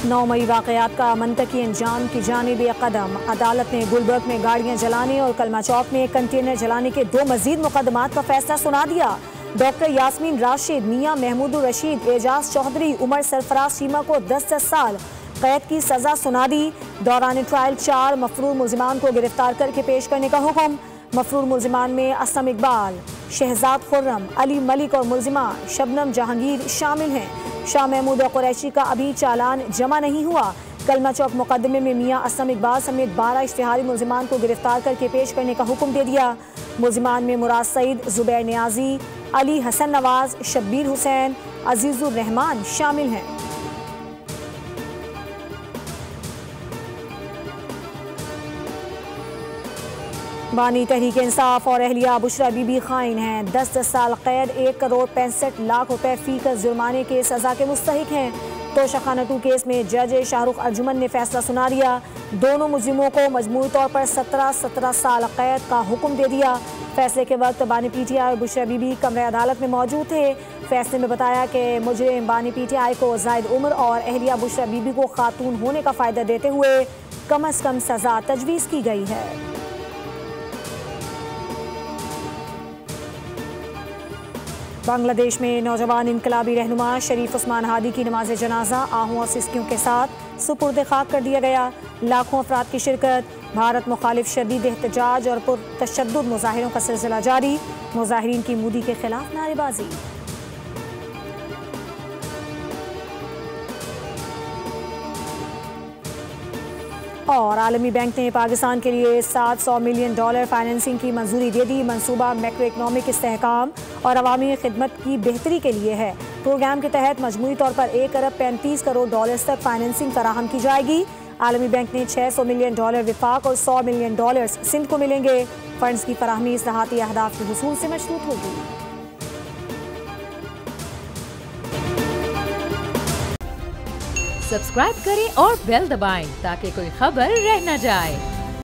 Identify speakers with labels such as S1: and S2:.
S1: 9 मई वाक़यात का मंतकी अंजाम की जानिब कदम। अदालत ने गुलबर्ग में गाड़ियां जलाने और कलमा चौक में कंटेनर जलाने के 2 मजीद मुकदमात का फैसला सुना दिया। डॉक्टर यास्मीन राशिद, मियां महमूद रशीद, एजाज चौधरी, उमर सरफराज सीमा को 10-10 साल कैद की सजा सुना दी। दौरान ट्रायल 4 मफरूर मुलजिमान को गिरफ्तार करके पेश करने का हुक्म। मफरूर मुलजिमान में असम इकबाल, शहजाद खुर्रम, अली मलिक और मुलजिमा शबनम जहांगीर शामिल हैं। शाह महमूद कुरैशी का अभी चालान जमा नहीं हुआ। कलमा चौक मुकदमे में मियां असम इकबाल समेत 12 इश्तिहारी मुलजिमान को गिरफ्तार करके पेश करने का हुक्म दे दिया। मुलजिमान में मुराद सईद, जुबैर नियाजी, अली हसन नवाज, शब्बीर हुसैन, अजीजुर रहमान शामिल हैं। बानी तहरीक इंसाफ और अहलिया बुशरा बीबी खाइन हैं। 10-10 साल कैद, 1 करोड़ 65 लाख रुपए फी का जुर्माने के सजा के मुस्तहिक हैं। तोशाखाना 2 केस में जज शाहरुख अर्जुमन ने फैसला सुना दिया। दोनों मुजरिमों को मजमूई तौर पर 17-17 साल कैद का हुक्म दे दिया। फैसले के वक्त बानी पीटीआई और बुशरा बीबी कमरे अदालत में मौजूद थे। फैसले में बताया कि मुजरिम बानी पीटीआई को जायद उम्र और अहलिया बुशरा बीबी को खातून होने का फ़ायदा देते हुए कम अज़ कम सज़ा तजवीज़ की गई है। बांग्लादेश में नौजवान इनकलाबी रहनुमा शरीफ उस्मान हादी की नमाज जनाजा आहू और सिस्कियों के साथ सुपुर्द खाक कर दिया गया। लाखों अफराद की शिरकत। भारत मुखालिफ शदीद एहतजाज और पुरतशद्दुद मुजाहिरों का सिलसिला जारी। मुजाहिरीन की मोदी के खिलाफ नारेबाजी। और आलमी बैंक ने पाकिस्तान के लिए $700 मिलियन फाइनेंसिंग की मंजूरी दे दी। मंसूबा मैक्रो इकनॉमिक इस्तेहकाम और अवामी खिदमत की बेहतरी के लिए है। प्रोग्राम के तहत मजमूई तौर पर $1 अरब 35 करोड़ तक फाइनेंसिंग फराहम की जाएगी। आलमी बैंक ने $600 मिलियन विफाक और $100 मिलियन सिंध को मिलेंगे। फंड्स की फराहमी इस्लाहाती अहदाफ के हुसूल से मशरूत होगी।
S2: सब्सक्राइब करें और बेल दबाएं ताकि कोई खबर रह न जाए।